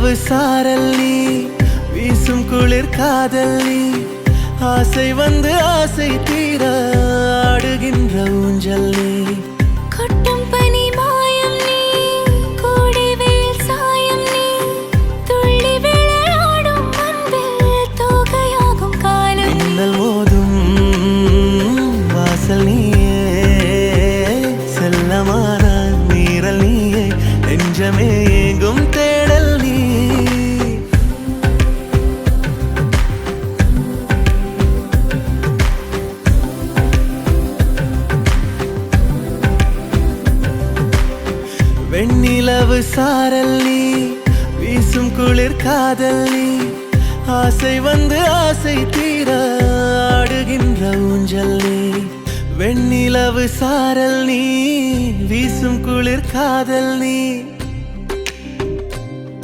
வெண்ணிலவு சாரல் நீ வீசும் குளிர் காதல் நீ ஆசை வந்து ஆசை தீர ஆடுகின்ற ஊஞ்சல் நீ கொட்டும் பனி மாயம் நீ கோடை வெயில் சாயம் நீ துள்ளி விளையாடும் அன்பில் தோகையாகும் காலம் மின்னல் மோதும் வாசல் நீயே செல்லமான நீரல் நீயே நெஞ்சமே எங்கும் தேடல் நீ வெண்ணிலவு சாரல் நீ வீசும் குளிர் காதல் நீ ஆசை வந்து ஆசை தீர ஆடுகின்ற ஊஞ்சல் நீ வெண்ணிலவு சாரல் நீ வீசும் குளிர் காதல் நீ